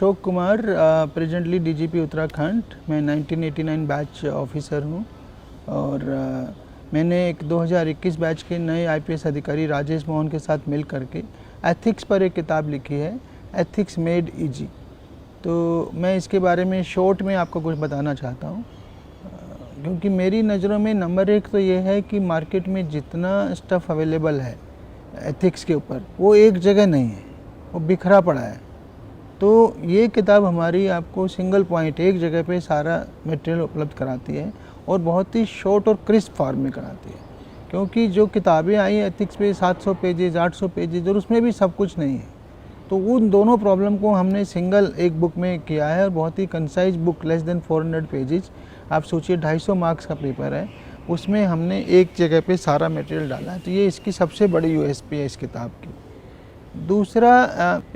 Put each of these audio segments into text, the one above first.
Ashok Kumar, presently DGP Uttarakhand. मैं 1989 batch officer हूँ और मैंने एक 2021 बैच के नए आईपीएस अधिकारी राजेश मोहन के साथ मिल करके एथिक्स पर एक किताब लिखी है, एथिक्स मेड इजी। तो मैं इसके बारे में शॉर्ट में आपको कुछ बताना चाहता हूँ, क्योंकि मेरी नज़रों में नंबर एक तो ये है कि मार्केट में जितना स्टफ़ अवेलेबल है एथिक्स के ऊपर वो एक जगह नहीं है, वो बिखरा पड़ा है। तो ये किताब हमारी आपको सिंगल पॉइंट एक जगह पे सारा मटेरियल उपलब्ध कराती है और बहुत ही शॉर्ट और क्रिस्प फॉर्म में कराती है। क्योंकि जो किताबें आई एथिक्स पे 700 पेजेस 800 पेजेस और उसमें भी सब कुछ नहीं है, तो उन दोनों प्रॉब्लम को हमने सिंगल एक बुक में किया है और बहुत ही concise book, less than 400 pages. आप सोचिए 250 मार्क्स का पेपर है, उसमें हमने एक जगह पे सारा मटेरियल डाला है। तो ये इसकी सबसे बड़ी यूएसपी है इस किताब की। दूसरा,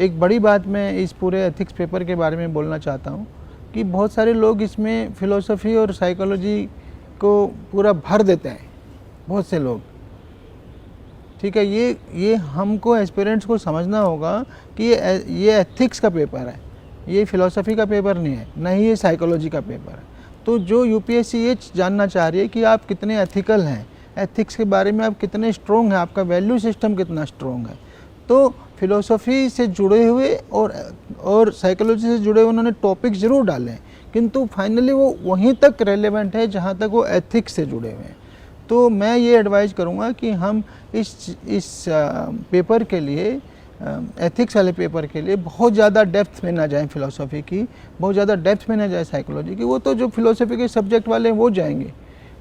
एक बड़ी बात मैं इस पूरे एथिक्स पेपर के बारे में बोलना चाहता हूँ कि बहुत सारे लोग इसमें फ़िलोसफी और साइकोलॉजी को पूरा भर देते हैं, बहुत से लोग। ठीक है, ये हमको एस्पिरेंट्स को समझना होगा कि ये एथिक्स का पेपर है, ये फ़िलोसफी का पेपर नहीं है, न ही ये साइकोलॉजी का पेपर है। तो जो यूपीएससी ये जानना चाह रही है कि आप कितने एथिकल हैं, एथिक्स के बारे में आप कितने स्ट्रॉन्ग हैं, आपका वैल्यू सिस्टम कितना स्ट्रॉन्ग है। तो फ़िलोसफी से जुड़े हुए और साइकोलॉजी से जुड़े हुए उन्होंने टॉपिक ज़रूर डाले हैं, किंतु फाइनली वो वहीं तक रेलेवेंट है जहाँ तक वो एथिक्स से जुड़े हुए हैं। तो मैं ये एडवाइस करूँगा कि हम इस पेपर के लिए, एथिक्स वाले पेपर के लिए बहुत ज़्यादा डेप्थ में ना जाएं फ़िलोसफी की, बहुत ज़्यादा डेप्थ में ना जाए साइकोलॉजी की। वो तो जो फ़िलोसफी के सब्जेक्ट वाले हैं वो जाएंगे,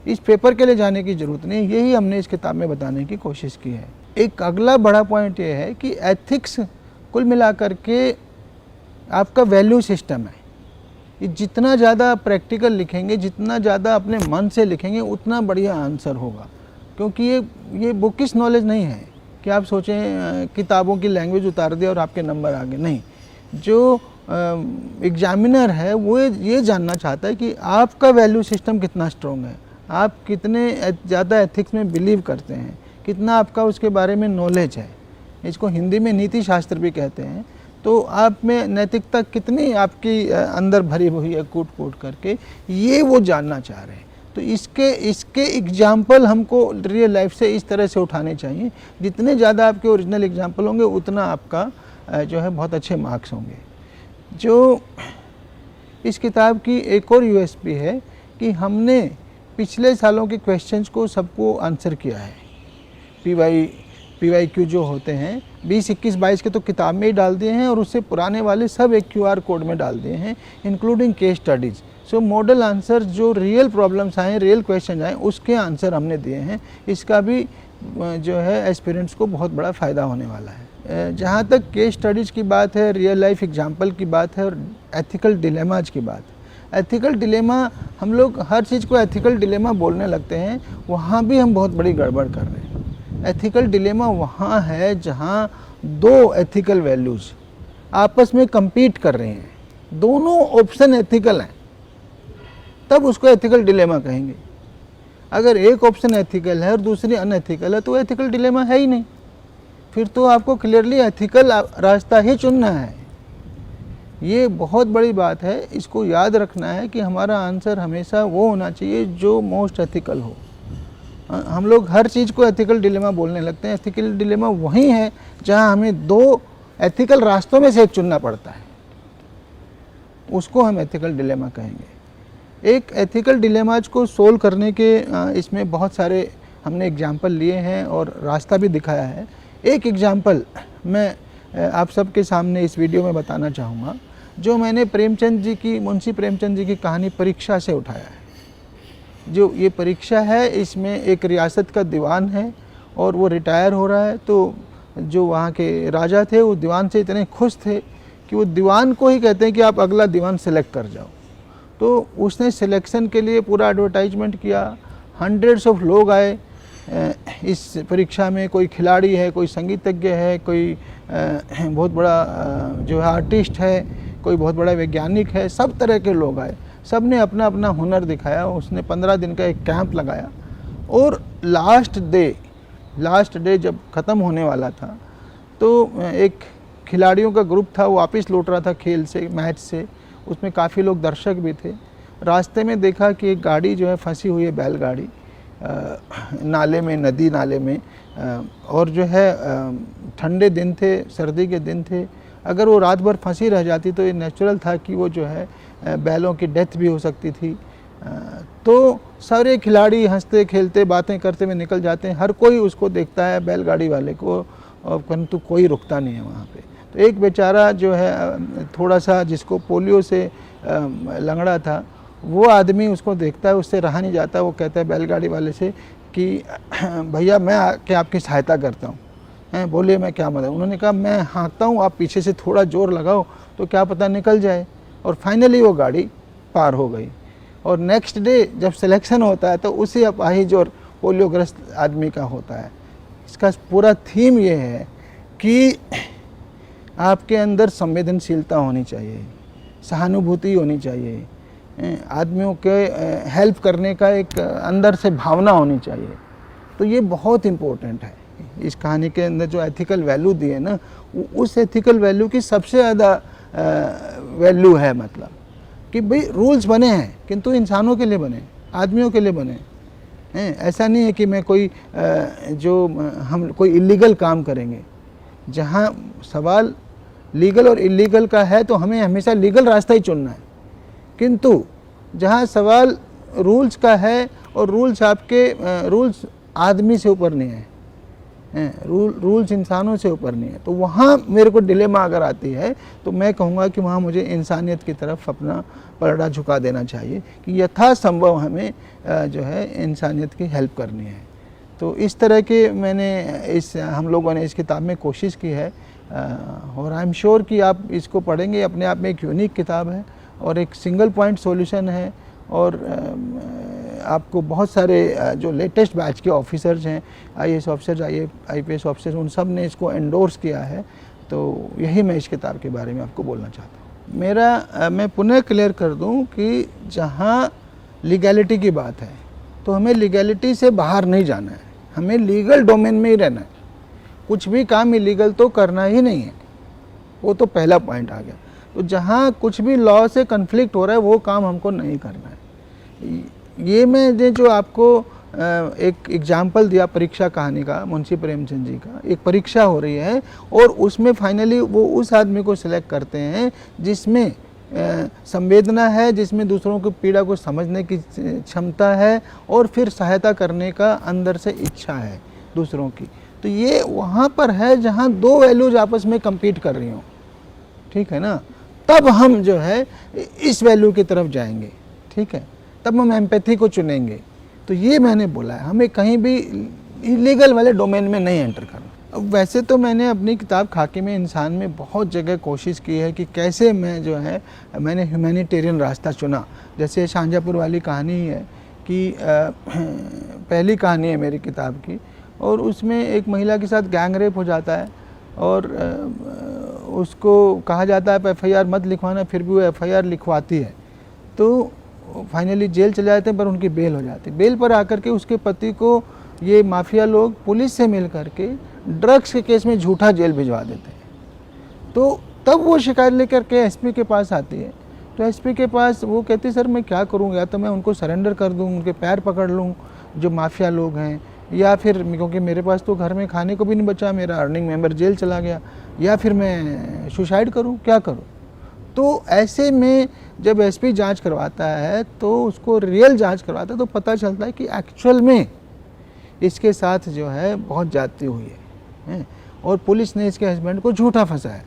इस पेपर के लिए जाने की ज़रूरत नहीं। यही हमने इस किताब में बताने की कोशिश की है। एक अगला बड़ा पॉइंट ये है कि एथिक्स कुल मिलाकर के आपका वैल्यू सिस्टम है। ये जितना ज़्यादा प्रैक्टिकल लिखेंगे, जितना ज़्यादा अपने मन से लिखेंगे, उतना बढ़िया आंसर होगा। क्योंकि ये बुकिश नॉलेज नहीं है कि आप सोचें किताबों की लैंग्वेज उतार दिया और आपके नंबर आ गए। नहीं, जो एग्जामिनर है वो ये जानना चाहता है कि आपका वैल्यू सिस्टम कितना स्ट्रॉन्ग है, आप कितने ज़्यादा एथिक्स में बिलीव करते हैं, कितना आपका उसके बारे में नॉलेज है। इसको हिंदी में नीति शास्त्र भी कहते हैं। तो आप में नैतिकता कितनी आपकी अंदर भरी हुई है कूट कूट करके, ये वो जानना चाह रहे हैं। तो इसके एग्जाम्पल हमको रियल लाइफ से इस तरह से उठाने चाहिए। जितने ज़्यादा आपके ओरिजिनल एग्जाम्पल होंगे उतना आपका जो है बहुत अच्छे मार्क्स होंगे। जो इस किताब की एक और यूएसपी है कि हमने पिछले सालों के क्वेश्चंस को सबको आंसर किया है। PYQ जो होते हैं 20, 21, 22 के तो किताब में ही डाल दिए हैं और उससे पुराने वाले सब एक QR कोड में डाल दिए हैं, इंक्लूडिंग केस स्टडीज़। सो मॉडल आंसर जो रियल प्रॉब्लम्स आए, रियल क्वेश्चन आए, उसके आंसर हमने दिए हैं। इसका भी जो है एस्पिरेंट्स को बहुत बड़ा फ़ायदा होने वाला है। जहाँ तक केस स्टडीज़ की बात है, रियल लाइफ एग्जाम्पल की बात है और एथिकल डिलेमाज की बात है। एथिकल डिलेमा, हम लोग हर चीज़ को एथिकल डिलेमा बोलने लगते हैं, वहाँ भी हम बहुत बड़ी गड़बड़ कर रहे हैं। एथिकल डिलेमा वहाँ है जहाँ दो एथिकल वैल्यूज़ आपस में compete कर रहे हैं, दोनों ऑप्शन एथिकल हैं, तब उसको एथिकल डिलेमा कहेंगे। अगर एक ऑप्शन एथिकल है और दूसरी अनएथिकल है तो एथिकल डिलेमा है ही नहीं। फिर तो आपको क्लियरली एथिकल रास्ता ही चुनना है। ये बहुत बड़ी बात है, इसको याद रखना है कि हमारा आंसर हमेशा वो होना चाहिए जो मोस्ट एथिकल हो। हम लोग हर चीज़ को एथिकल डिलेमा बोलने लगते हैं। एथिकल डिलेमा वही है जहां हमें दो एथिकल रास्तों में से एक चुनना पड़ता है, उसको हम एथिकल डिलेमा कहेंगे। एक एथिकल डिलेमाज को सोल्व करने के इसमें बहुत सारे हमने एग्जाम्पल लिए हैं और रास्ता भी दिखाया है। एक एग्जाम्पल मैं आप सबके सामने इस वीडियो में बताना चाहूँगा, जो मैंने मुंशी प्रेमचंद जी की कहानी परीक्षा से उठाया है। जो ये परीक्षा है, इसमें एक रियासत का दीवान है और वो रिटायर हो रहा है। तो जो वहाँ के राजा थे वो दीवान से इतने खुश थे कि वो दीवान को ही कहते हैं कि आप अगला दीवान सेलेक्ट कर जाओ। तो उसने सिलेक्शन के लिए पूरा एडवर्टाइजमेंट किया, हंड्रेड्स ऑफ लोग आए इस परीक्षा में। कोई खिलाड़ी है, कोई संगीतज्ञ है, कोई बहुत बड़ा जो है आर्टिस्ट है, कोई बहुत बड़ा वैज्ञानिक है, सब तरह के लोग आए। सब ने अपना अपना हुनर दिखाया। उसने 15 दिन का एक कैंप लगाया और लास्ट डे जब ख़त्म होने वाला था तो एक खिलाड़ियों का ग्रुप था वो वापस लौट रहा था खेल से, मैच से, उसमें काफ़ी लोग दर्शक भी थे। रास्ते में देखा कि एक गाड़ी जो है फंसी हुई है, बैलगाड़ी नाले में, नदी नाले में, और जो है ठंडे दिन थे, सर्दी के दिन थे। अगर वो रात भर फंसी रह जाती तो ये नेचुरल था कि वो जो है बैलों की डेथ भी हो सकती थी। तो सारे खिलाड़ी हंसते खेलते बातें करते हुए निकल जाते हैं, हर कोई उसको देखता है बैलगाड़ी वाले को, और परंतु कोई रुकता नहीं है वहाँ पे। तो एक बेचारा जो है थोड़ा सा जिसको पोलियो से लंगड़ा था, वो आदमी उसको देखता है, उससे रहा नहीं जाता। वो कहता है बैलगाड़ी वाले से कि भैया मैं आके आपकी सहायता करता हूँ। हैं, बोलिए मैं क्या मदद। उन्होंने कहा मैं हाँकता हूँ, आप पीछे से थोड़ा ज़ोर लगाओ तो क्या पता निकल जाए। और फाइनली वो गाड़ी पार हो गई। और नेक्स्ट डे जब सिलेक्शन होता है तो उसी अपाहिज और पोलियोग्रस्त आदमी का होता है। इसका पूरा थीम ये है कि आपके अंदर संवेदनशीलता होनी चाहिए, सहानुभूति होनी चाहिए, आदमियों के हेल्प करने का एक अंदर से भावना होनी चाहिए। तो ये बहुत इम्पोर्टेंट है। इस कहानी के अंदर जो एथिकल वैल्यू दिए ना, उस एथिकल वैल्यू की सबसे ज़्यादा वैल्यू है, मतलब कि भाई रूल्स बने हैं किंतु इंसानों के लिए बने, आदमियों के लिए बने हैं। ऐसा नहीं है कि मैं कोई हम कोई इलीगल काम करेंगे। जहाँ सवाल लीगल और इलीगल का है तो हमें हमेशा लीगल रास्ता ही चुनना है, किंतु जहाँ सवाल रूल्स का है और रूल्स आदमी से ऊपर नहीं है, रूल्स इंसानों से ऊपर नहीं है, तो वहाँ मेरे को डिलेमा अगर आती है तो मैं कहूँगा कि वहाँ मुझे इंसानियत की तरफ अपना पलड़ा झुका देना चाहिए कि यथासंभव हमें जो है इंसानियत की हेल्प करनी है। तो इस तरह के हम लोगों ने इस किताब में कोशिश की है, और आई एम श्योर कि आप इसको पढ़ेंगे। अपने आप में एक यूनिक किताब है और एक सिंगल पॉइंट सॉल्यूशन है, और आपको बहुत सारे जो लेटेस्ट बैच के ऑफिसर्स हैं, आईएएस ऑफिसर्स, आईपीएस ऑफिसर्स, उन सब ने इसको एंडोर्स किया है। तो यही मैं इस किताब के बारे में आपको बोलना चाहता हूँ। मैं पुनः क्लियर कर दूँ कि जहाँ लीगैलिटी की बात है तो हमें लीगैलिटी से बाहर नहीं जाना है, हमें लीगल डोमेन में ही रहना है। कुछ भी काम इलीगल तो करना ही नहीं है, वो तो पहला पॉइंट आ गया। तो जहाँ कुछ भी लॉ से कन्फ्लिक्ट हो रहा है वो काम हमको नहीं करना है। ये मैंने जो आपको एक एग्जाम्पल दिया परीक्षा कहानी का, मुंशी प्रेमचंद जी का, एक परीक्षा हो रही है और उसमें फाइनली वो उस आदमी को सिलेक्ट करते हैं जिसमें संवेदना है, जिसमें दूसरों की पीड़ा को समझने की क्षमता है और फिर सहायता करने का अंदर से इच्छा है दूसरों की। तो ये वहाँ पर है जहाँ दो वैल्यूज आपस में compete कर रही हों, ठीक है ना। तब हम जो है इस वैल्यू की तरफ जाएंगे, ठीक है, तब हम एम्पैथी को चुनेंगे। तो ये मैंने बोला है, हमें कहीं भी इलीगल वाले डोमेन में नहीं एंटर करना। अब वैसे तो मैंने अपनी किताब खाकी में इंसान में बहुत जगह कोशिश की है कि कैसे मैंने ह्यूमैनिटेरियन रास्ता चुना। जैसे शाहजहाँपुर वाली कहानी है कि पहली कहानी है मेरी किताब की, और उसमें एक महिला के साथ गैंग रेप हो जाता है और उसको कहा जाता है एफआईआर मत लिखवाना, फिर भी वो एफआईआर लिखवाती है। तो फाइनली जेल चले जाते हैं, पर उनकी बेल हो जाती है। बेल पर आकर के उसके पति को ये माफिया लोग पुलिस से मिल करके ड्रग्स के केस में झूठा जेल भिजवा देते हैं। तो तब वो शिकायत लेकर के एसपी के पास आती है। तो एसपी के पास वो कहती है सर मैं क्या करूँ, या तो मैं उनको सरेंडर कर दूँ, उनके पैर पकड़ लूँ जो माफिया लोग हैं, या फिर क्योंकि मेरे पास तो घर में खाने को भी नहीं बचा, मेरा अर्निंग मेंबर जेल चला गया, या फिर मैं सुसाइड करूं, क्या करूं। तो ऐसे में जब एसपी जांच करवाता है तो उसको रियल जांच करवाता है तो पता चलता है कि एक्चुअल में इसके साथ जो है बहुत ज्यादती हुई है और पुलिस ने इसके हस्बैंड को झूठा फंसाया।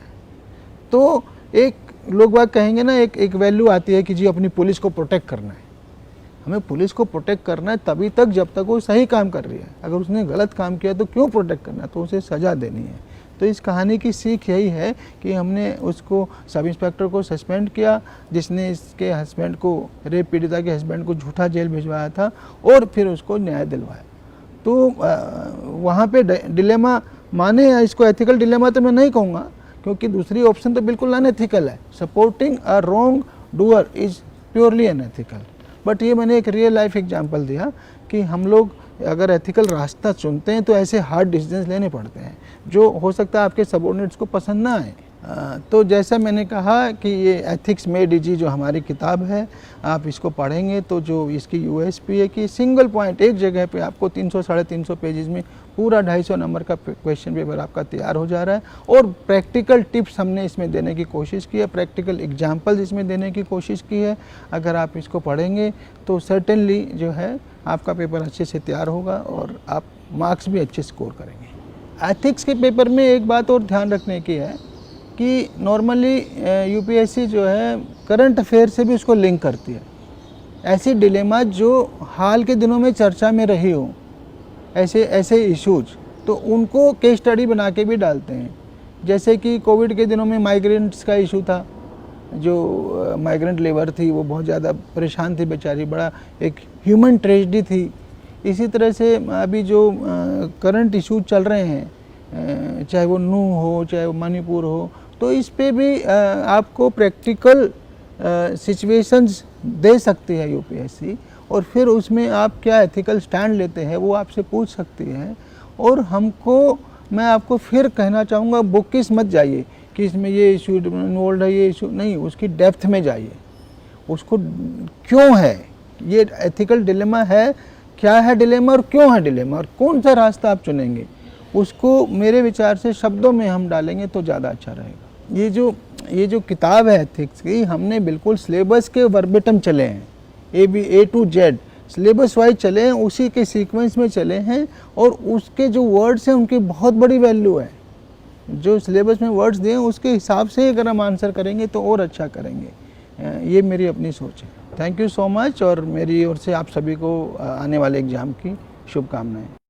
तो एक लोग बात कहेंगे ना, एक वैल्यू आती है कि जी अपनी पुलिस को प्रोटेक्ट करना है। हमें पुलिस को प्रोटेक्ट करना है तभी तक जब तक वो सही काम कर रही है। अगर उसने गलत काम किया तो क्यों प्रोटेक्ट करना है, तो उसे सज़ा देनी है। तो इस कहानी की सीख यही है कि हमने उसको सब इंस्पेक्टर को सस्पेंड किया जिसने इसके हस्बैंड को, रेप पीड़िता के हस्बैंड को झूठा जेल भिजवाया था, और फिर उसको न्याय दिलवाया। तो वहाँ पे डिलेमा माने, इसको एथिकल डिलेमा तो मैं नहीं कहूँगा, क्योंकि दूसरी ऑप्शन तो बिल्कुल अनएथिकल है। Supporting a wrong doer is purely unethical. But ये मैंने एक रियल लाइफ एग्जांपल दिया कि हम लोग अगर एथिकल रास्ता चुनते हैं तो ऐसे हार्ड डिसीजंस लेने पड़ते हैं जो हो सकता है आपके सबऑर्डिनेट्स को पसंद ना आए। तो जैसा मैंने कहा कि ये एथिक्स मेड इजी जो हमारी किताब है, आप इसको पढ़ेंगे तो जो इसकी यूएसपी है कि सिंगल पॉइंट एक जगह पे आपको 300 साढ़े 300 पेजेस में पूरा 250 नंबर का क्वेश्चन पेपर आपका तैयार हो जा रहा है। और प्रैक्टिकल टिप्स हमने इसमें देने की कोशिश की है, प्रैक्टिकल एग्जाम्पल्स इसमें देने की कोशिश की है। अगर आप इसको पढ़ेंगे तो सर्टेनली जो है आपका पेपर अच्छे से तैयार होगा और आप मार्क्स भी अच्छे स्कोर करेंगे। एथिक्स के पेपर में एक बात और ध्यान रखने की है कि नॉर्मली यूपीएससी जो है करंट अफेयर से भी उसको लिंक करती है। ऐसी डिलेमा जो हाल के दिनों में चर्चा में रही हो, ऐसे इश्यूज, तो उनको केस स्टडी बना के भी डालते हैं। जैसे कि कोविड के दिनों में माइग्रेंट्स का इशू था, जो माइग्रेंट लेबर थी वो बहुत ज़्यादा परेशान थी बेचारी, बड़ा एक ह्यूमन ट्रेजेडी थी। इसी तरह से अभी जो करंट इशू चल रहे हैं, चाहे वो नू हो चाहे वो मणिपुर हो, तो इस पे भी आपको प्रैक्टिकल सिचुएशंस दे सकती है यूपीएससी, और फिर उसमें आप क्या एथिकल स्टैंड लेते हैं वो आपसे पूछ सकती है। और मैं आपको फिर कहना चाहूँगा, बुकिश मत जाइए कि इसमें ये इशू इन्वॉल्व है, ये इशू नहीं, उसकी डेप्थ में जाइए, उसको क्यों है ये एथिकल डिलेमा है, क्या है डिलेमा और क्यों है डिलेमा, और कौन सा रास्ता आप चुनेंगे, उसको मेरे विचार से शब्दों में हम डालेंगे तो ज़्यादा अच्छा रहेगा। ये जो किताब है एथिक्स की, हमने बिल्कुल सिलेबस के वर्बेटम चले हैं, A to Z syllabus wise चले हैं, उसी के सीक्वेंस में चले हैं, और उसके जो वर्ड्स हैं उनकी बहुत बड़ी वैल्यू है। जो सिलेबस में वर्ड्स दिए हैं उसके हिसाब से अगर हम आंसर करेंगे तो और अच्छा करेंगे। ये मेरी अपनी सोच है। थैंक यू सो मच, और मेरी ओर से आप सभी को आने वाले एग्ज़ाम की शुभकामनाएं।